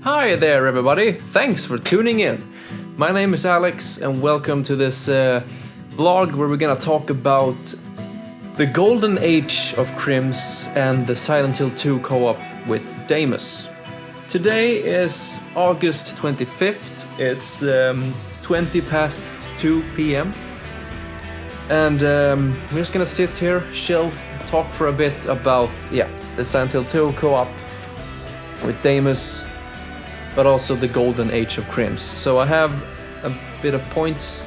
Hi there, everybody. Thanks for tuning in. My name is Alex, and welcome to this vlog where we're gonna talk about the golden age of Crimz and the Silent Hill 2 co-op with Damus. Today is August 25th. It's 20 past 2 p.m. And we're just gonna sit here, chill, talk for a bit about, the Silent Hill 2 co-op with Damus, but also the golden age of Crimz. So I have a bit of points,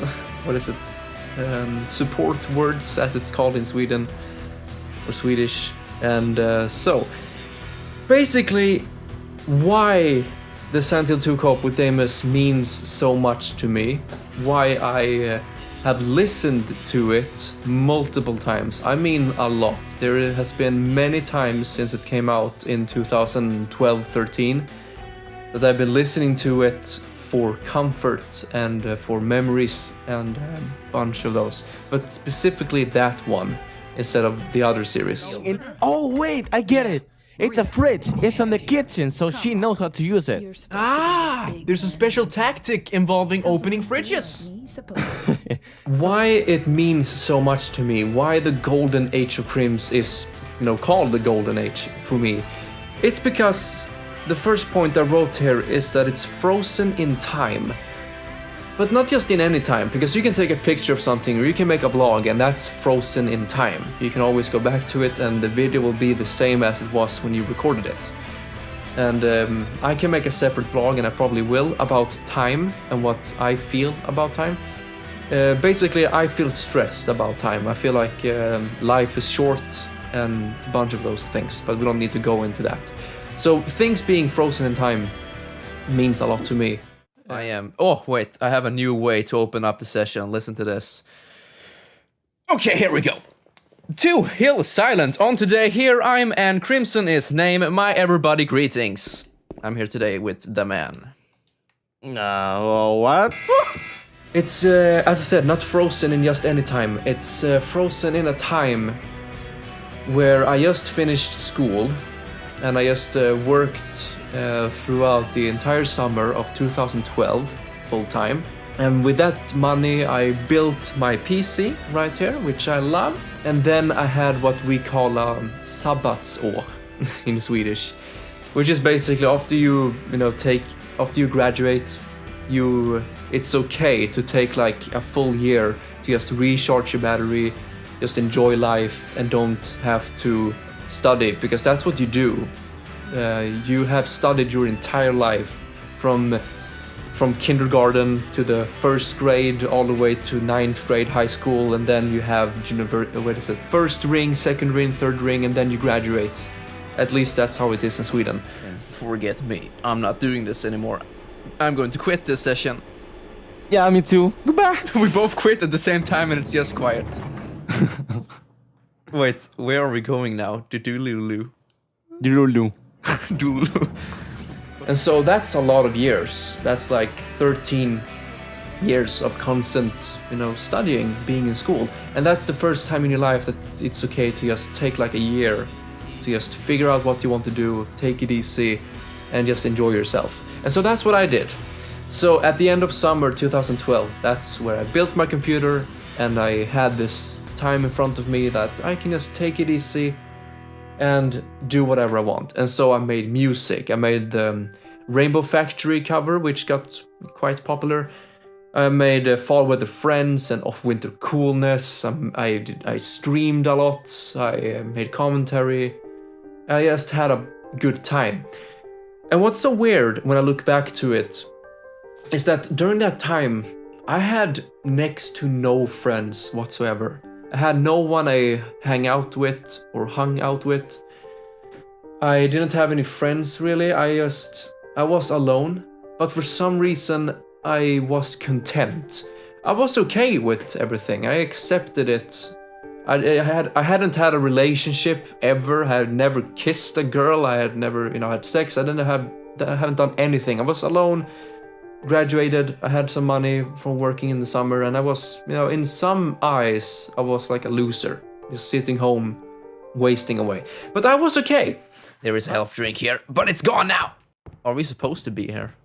support words as it's called in Sweden, or Swedish. And so, basically, why the Silent Hill 2 co-op with Damus means so much to me, why I have listened to it multiple times. I mean a lot. There has been many times since it came out in 2012-13 that I've been listening to it for comfort and for memories and a bunch of those. But specifically that one instead of the other series. Oh wait, I get it. It's a fridge. It's on the kitchen, so she knows how to use it. Ah, there's a special tactic involving opening fridges. Why it means so much to me, why the golden age of Crimz is, called the golden age for me. It's because the first point I wrote here is that it's frozen in time. But not just in any time, because you can take a picture of something or you can make a vlog and that's frozen in time. You can always go back to it and the video will be the same as it was when you recorded it. And I can make a separate vlog, and I probably will, about time and what I feel about time. Basically, I feel stressed about time. I feel like life is short and a bunch of those things, but we don't need to go into that. So things being frozen in time means a lot to me. Oh, wait, I have a new way to open up the session. Listen to this. Okay, here we go. 2 Hill Silent on today. Here I'm, and Crimson is name. My everybody greetings. I'm here today with the man. What? It's, as I said, not frozen in just any time. It's frozen in a time where I just finished school and I just worked throughout the entire summer of 2012 full time. And with that money I built my PC right here, which I love. And then I had what we call a sabbatsår in Swedish, which is basically after you graduate, it's okay to take like a full year to just recharge your battery, just enjoy life and don't have to study, because that's what you do. You have studied your entire life from kindergarten to the first grade all the way to 9th grade high school, and then you have first ring, second ring, third ring, and then you graduate. At least that's how it is in Sweden. Forget me, I'm not doing this anymore. I'm going to quit this session. Yeah, me too. Goodbye. We both quit at the same time and it's just quiet. Wait, where are we going now? Do-do-lulu. Lulu. Doodle. And so that's a lot of years. That's like 13 years of constant, studying, being in school. And that's the first time in your life that it's okay to just take like a year to just figure out what you want to do, take it easy, and just enjoy yourself. And so that's what I did. So at the end of summer 2012, that's where I built my computer, and I had this time in front of me that I can just take it easy and do whatever I want. And so I made music. I made the Rainbow Factory cover, which got quite popular. I made Fall Weather Friends and Off Winter Coolness. I streamed a lot. I made commentary. I just had a good time. And what's so weird when I look back to it is that during that time, I had next to no friends whatsoever. I had no one I hung out with. I didn't have any friends really. I was alone, but for some reason I was content. I was okay with everything. I accepted it. I hadn't had a relationship ever. I had never kissed a girl. I had never, had sex. I haven't done anything. I was alone. Graduated, I had some money from working in the summer, and I was, in some eyes, I was like a loser, just sitting home, wasting away. But I was okay. There is a health drink here, but it's gone now. are we supposed to be here?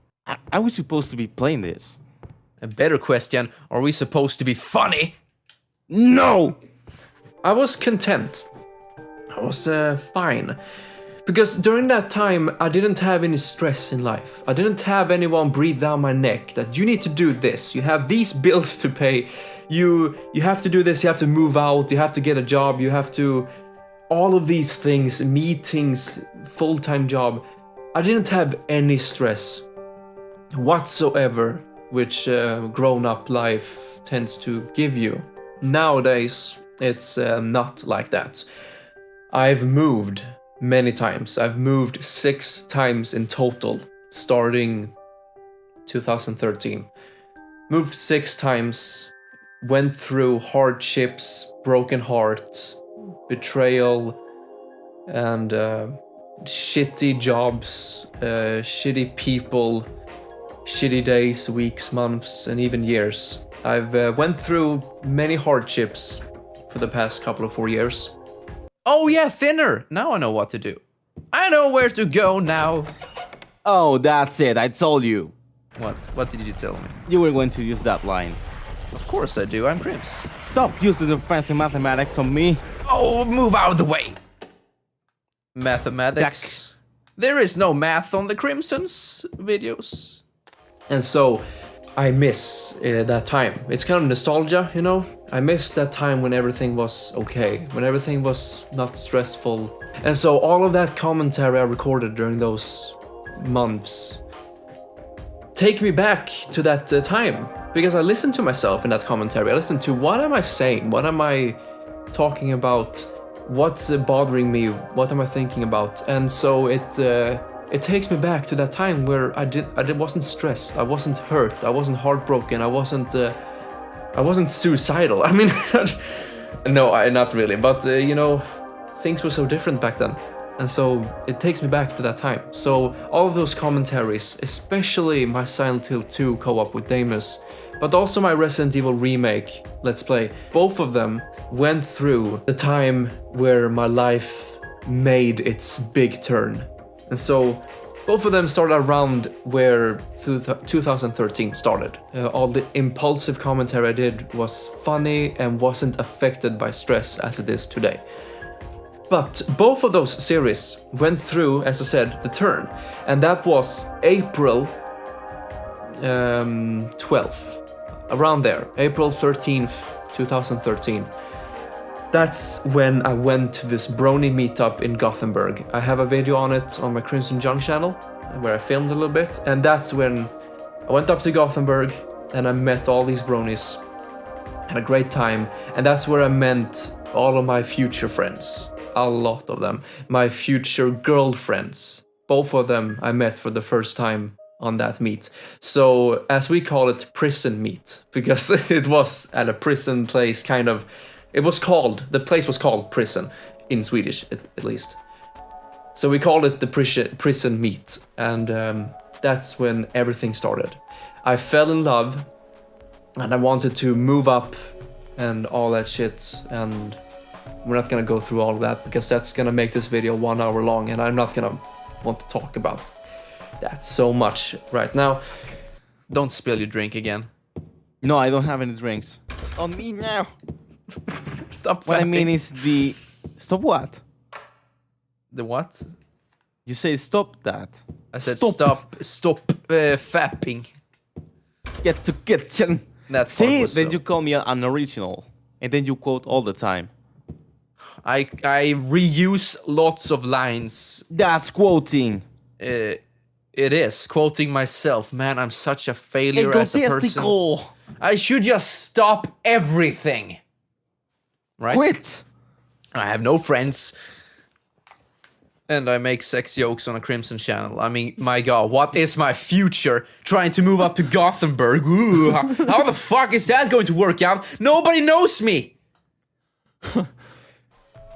Are we supposed to be playing this? A better question, are we supposed to be funny? No! I was content. I was fine. Because during that time, I didn't have any stress in life. I didn't have anyone breathe down my neck that you need to do this. You have these bills to pay. You have to do this. You have to move out. You have to get a job. You have to... All of these things, meetings, full-time job. I didn't have any stress whatsoever, which grown-up life tends to give you. Nowadays, it's not like that. I've moved many times. I've moved 6 times in total, starting 2013. Moved 6 times, went through hardships, broken heart, betrayal, and shitty jobs, shitty people, shitty days, weeks, months, and even years. I've went through many hardships for the past couple of 4 years. Oh yeah, thinner! Now I know what to do. I know where to go now. Oh, that's it. I told you. What? What did you tell me? You were going to use that line. Of course I do, I'm Crimz. Stop using the fancy mathematics on me. Oh, move out of the way! Mathematics. There is no math on the Crimson's videos. And so I miss that time. It's kind of nostalgia, you know? I miss that time when everything was okay, when everything was not stressful. And so all of that commentary I recorded during those months take me back to that time. Because I listened to myself in that commentary. I listened to what am I saying? What am I talking about? What's bothering me? What am I thinking about? And so it takes me back to that time where I wasn't stressed, I wasn't hurt, I wasn't heartbroken, I wasn't suicidal. I mean, no, not really, but you know, things were so different back then. And so it takes me back to that time. So all of those commentaries, especially my Silent Hill 2 co-op with Damus, but also my Resident Evil remake Let's Play, both of them went through the time where my life made its big turn. And so both of them started around where 2013 started. All the impulsive commentary I did was funny and wasn't affected by stress as it is today. But both of those series went through, as I said, the turn. And that was April 12th, around there, April 13th, 2013. That's when I went to this brony meetup in Gothenburg. I have a video on it on my Crimson Junk channel, where I filmed a little bit, and that's when I went up to Gothenburg and I met all these bronies. Had a great time, and that's where I met all of my future friends. A lot of them. My future girlfriends. Both of them I met for the first time on that meet. So, as we call it, prison meet, because it was at a prison place, kind of. The place was called Prison, in Swedish at least. So we called it the prison meet, and that's when everything started. I fell in love, and I wanted to move up, and all that shit, and we're not gonna go through all of that, because that's gonna make this video 1 hour long, and I'm not gonna want to talk about that so much right now. Don't spill your drink again. No, I don't have any drinks. On me now. Stop What fapping. I mean is the... Stop what? The what? You say stop that. I said stop fapping. Get to kitchen. That See, part was then so- you call me an original. And then you quote all the time. I reuse lots of lines. That's quoting. It is quoting myself. Man, I'm such a failure as a person. Egotistical. I should just stop everything. Right? Quit. I have no friends. And I make sex jokes on a Crimson channel. I mean, my god, what is my future? Trying to move up to Gothenburg. Ooh, how the fuck is that going to work out? Nobody knows me!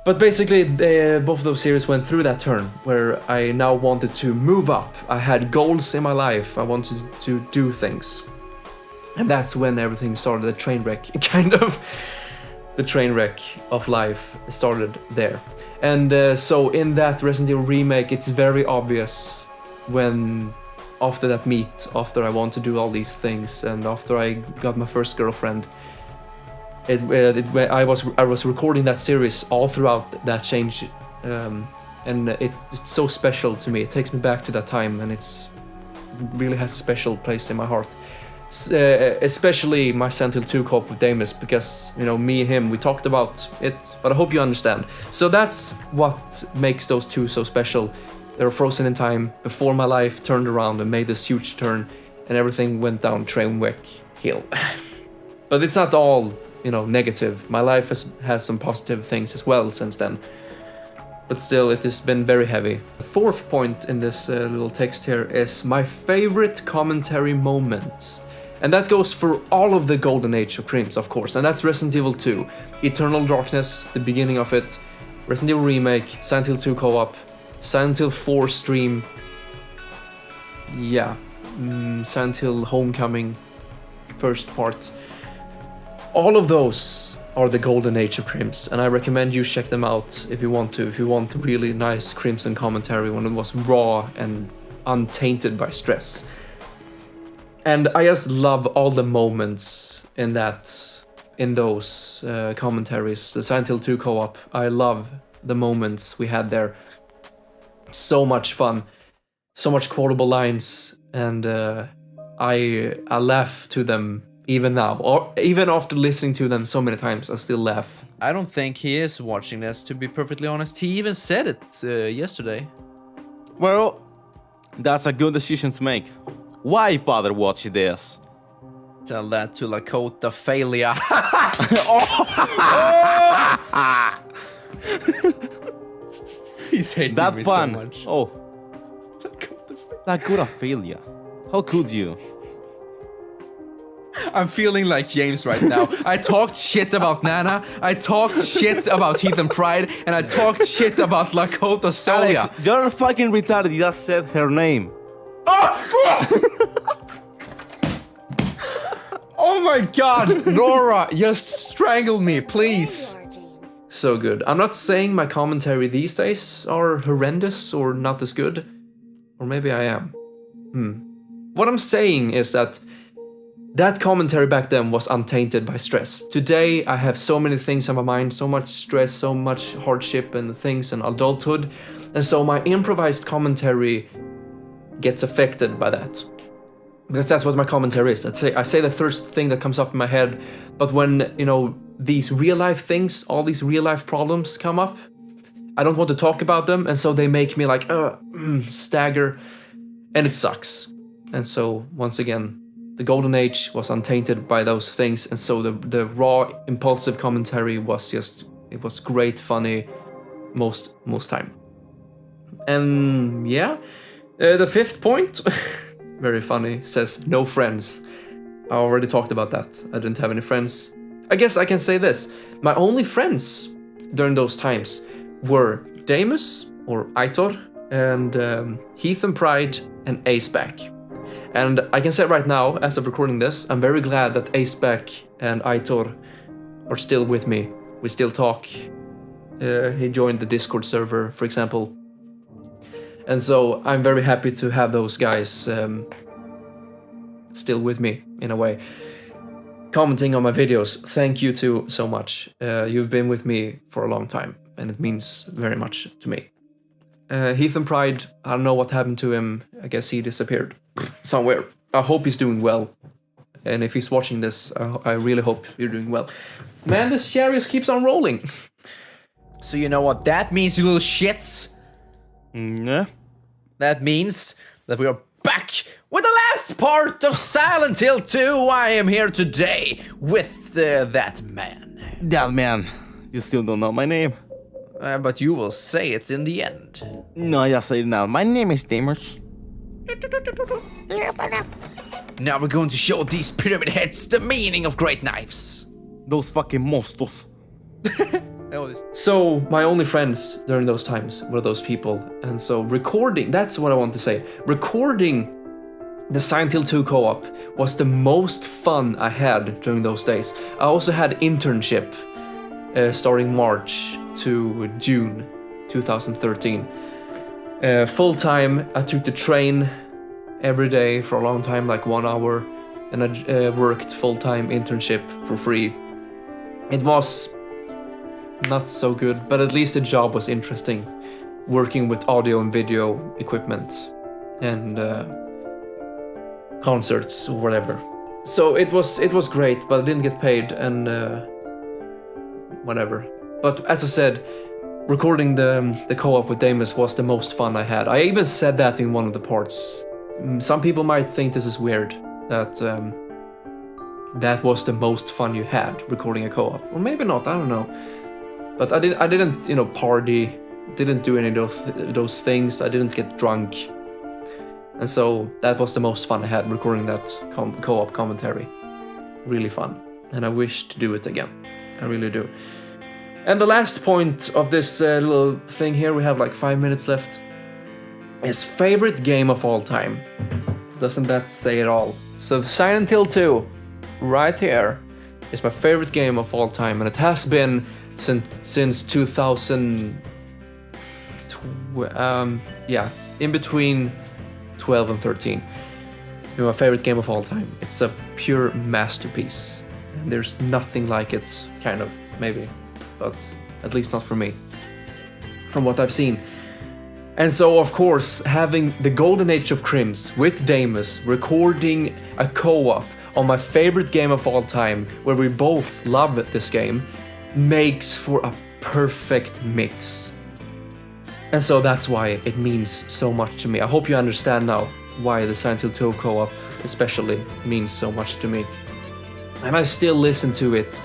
But basically, both of those series went through that turn, where I now wanted to move up. I had goals in my life, I wanted to do things. And that's when everything started, the train wreck, kind of. The train wreck of life started there. And so in that Resident Evil remake, it's very obvious when after that meet, after I want to do all these things, and after I got my first girlfriend, I was recording that series all throughout that change, and it's so special to me. It takes me back to that time, and it really has a special place in my heart. Especially my Silent Hill 2 co-op with Damus, because me and him, we talked about it, but I hope you understand. So that's what makes those two so special. They were frozen in time before my life turned around and made this huge turn, and everything went down Trainwreck Hill. But it's not all negative. My life has some positive things as well since then. But still, it has been very heavy. The fourth point in this little text here is my favorite commentary moments. And that goes for all of the Golden Age of Crimz, of course. And that's Resident Evil 2, Eternal Darkness, the beginning of it, Resident Evil Remake, Silent Hill 2 co-op, Silent Hill 4 stream, Silent Hill Homecoming, first part. All of those are the Golden Age of Crimz, and I recommend you check them out if you want to. If you want really nice Crimson commentary when it was raw and untainted by stress. And I just love all the moments in those commentaries. The Silent Hill 2 co-op, I love the moments we had there. So much fun, so much quotable lines, and I laugh to them even now, or even after listening to them so many times, I still laugh. I don't think he is watching this, to be perfectly honest. He even said it yesterday. Well, that's a good decision to make. Why bother watching this? Tell that to Lakota failure. He's hating That me fun. so much. Oh, Lakota failure. How could you? I'm feeling like James right now. I talked shit about Nana, I talked shit about Heath and Pride, and I talked shit about Lakota Solia. Alex, you're fucking retarded. You just said her name. Oh, fuck! Oh my god, Nora, just strangle me, please. So good. I'm not saying my commentary these days are horrendous or not as good. Or maybe I am. What I'm saying is that commentary back then was untainted by stress. Today, I have so many things on my mind, so much stress, so much hardship and things and adulthood. And so my improvised commentary gets affected by that. Because that's what my commentary is. I say the first thing that comes up in my head, but when, these real life things, all these real life problems come up, I don't want to talk about them, and so they make me like, stagger, and it sucks. And so, once again, the Golden Age was untainted by those things, and so the raw, impulsive commentary was it was great, funny, most time. And the fifth point, very funny, says no friends. I already talked about that. I didn't have any friends. I guess I can say this. My only friends during those times were Damus, or Aitor, and Heath and Pride, and Aceback. And I can say right now, as of recording this, I'm very glad that Aceback and Aitor are still with me. We still talk. He joined the Discord server, for example. And so I'm very happy to have those guys still with me, in a way. Commenting on my videos, thank you two so much. You've been with me for a long time, and it means very much to me. Heath and Pride, I don't know what happened to him. I guess he disappeared somewhere. I hope he's doing well. And if he's watching this, I really hope you're doing well. Man, this chariot keeps on rolling. So you know what that means, you little shits? Yeah. That means that we are back with the last part of Silent Hill 2. I am here today with that man. That man. You still don't know my name. But you will say it in the end. No, I just say it now. My name is Damus. Now we're going to show these pyramid heads the meaning of great knives. Those fucking monsters. So my only friends during those times were those people. And so recording, that's what I want to say. Recording the Silent Hill 2 co-op was the most fun I had during those days. I also had internship starting March to June 2013. full time. I took the train every day for a long time, like 1 hour, and I worked full-time internship for free. It was not so good, but at least the job was interesting, working with audio and video equipment and concerts or whatever. So it was great, but I didn't get paid and whatever. But as I said, recording the co-op with Damus was the most fun I had. I even said that in one of the parts. Some people might think this is weird, that that was the most fun you had, recording a co-op. Or maybe not, I don't know. But I didn't, you know, party, didn't do any of those things, I didn't get drunk. And so that was the most fun I had, recording that co-op commentary. Really fun. And I wish to do it again. I really do. And the last point of this little thing here, we have like 5 minutes left, is favorite game of all time. Doesn't that say it all? So Silent Hill 2, right here, is my favorite game of all time, and it has been since 2000. Yeah, in between 12 and 13. It's been my favorite game of all time. It's a pure masterpiece, and there's nothing like it, kind of, maybe, but at least not for me, from what I've seen. And so, of course, having the golden age of Crimz with Damus, recording a co-op on my favorite game of all time, where we both love this game, makes for a perfect mix. And so that's why it means so much to me. I hope you understand now why the Silent Hill 2 co-op especially means so much to me. And I still listen to it.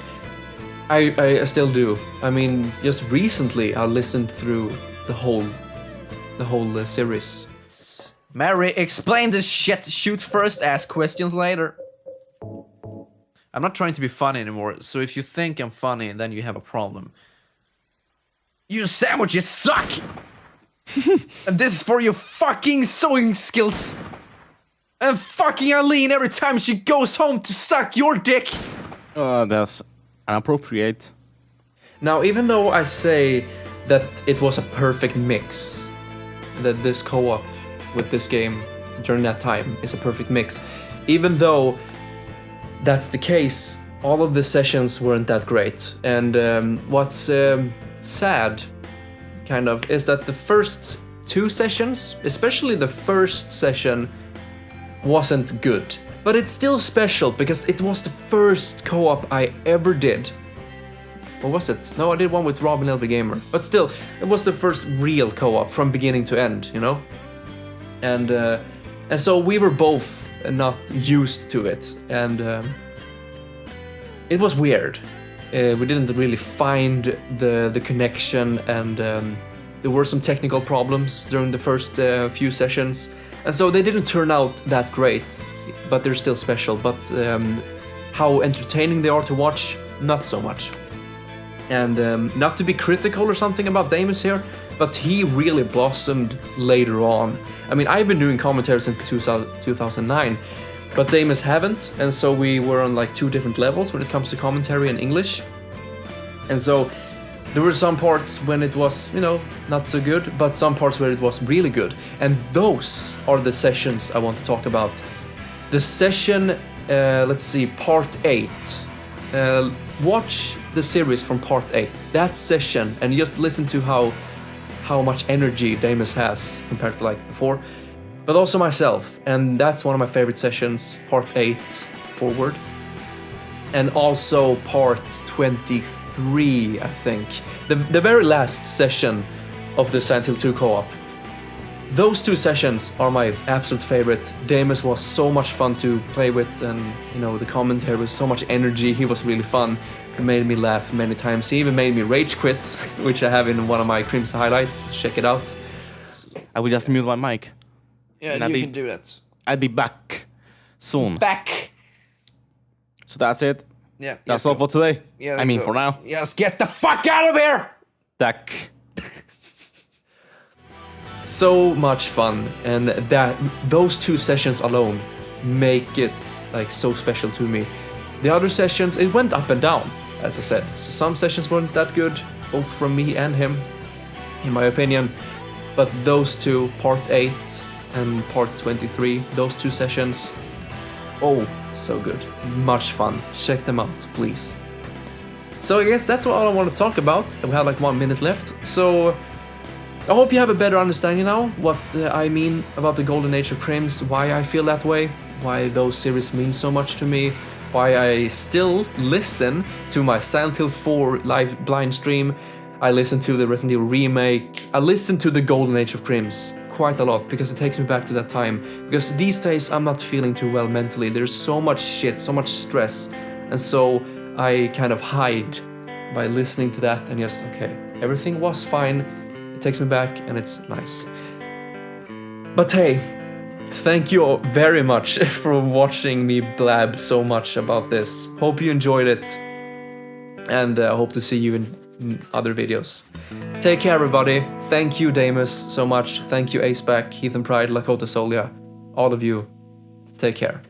I still do. I mean, just recently I listened through the whole series. Mary, explain this shit. Shoot first, ask questions later. I'm not trying to be funny anymore, so if you think I'm funny, then you have a problem. Your sandwiches suck! And this is for your fucking sewing skills! And fucking Eileen every time she goes home to suck your dick! That's inappropriate. Now, even though I say that it was a perfect mix, that this co-op with this game during that time is a perfect mix, even though that's the case, all of the sessions weren't that great. And what's sad, kind of, is that the first 2 sessions, especially the first session, wasn't good. But it's still special because it was the first co-op I ever did. Or was it? No, I did one with Rob and LV Gamer. But still, it was the first real co-op from beginning to end, you know? And so we were both not used to it. And it was weird. We didn't really find the connection, and there were some technical problems during the first few sessions. And so they didn't turn out that great, but they're still special. But how entertaining they are to watch, not so much. And not to be critical or something about Damus here, but he really blossomed later on. I mean, I've been doing commentaries since 2009, but Damus haven't, and so we were on like 2 different levels when it comes to commentary in English. And so there were some parts when it was, you know, not so good, but some parts where it was really good. And those are the sessions I want to talk about. The session, let's see, part 8. Watch the series from part 8, that session, and just listen to how much energy Damus has compared to like before, but also myself. And that's one of my favorite sessions, part 8 forward, and also part 23, I think, the very last session of the Silent Hill 2 co-op. Those 2 sessions are my absolute favorite. Damus was so much fun to play with, and you know, the commentary was so much energy. He was really fun. It made me laugh many times. He even made me rage quit, which I have in one of my Crimz highlights. Check it out. I will just mute my mic. Yeah, and you can do that. I'll be back soon. Back! So that's it. Yeah. That's all for today. Yeah, I mean, go. for now. Yes, get the fuck out of here! Tack. So much fun, and those 2 sessions alone make it like so special to me. The other sessions, it went up and down, as I said. So some sessions weren't that good, both from me and him, in my opinion. But those two, part 8 and part 23, those 2 sessions, oh, so good. Much fun. Check them out, please. So I guess that's all I want to talk about. We have like 1 minute left. So I hope you have a better understanding now what I mean about the Golden Age of Crimz, why I feel that way, why those series mean so much to me, why I still listen to my Silent Hill 4 live blind stream. I listen to the Resident Evil remake. I listen to the Golden Age of Crimz quite a lot because it takes me back to that time. Because these days I'm not feeling too well mentally. There's so much shit, so much stress. And so I kind of hide by listening to that and just, okay, everything was fine. It takes me back and it's nice. But hey, thank you very much for watching me blab so much about this. Hope you enjoyed it. And I hope to see you in other videos. Take care, everybody. Thank you, Damus, so much. Thank you, Aceback, Heathen Pride, Lakota Solia. All of you. Take care.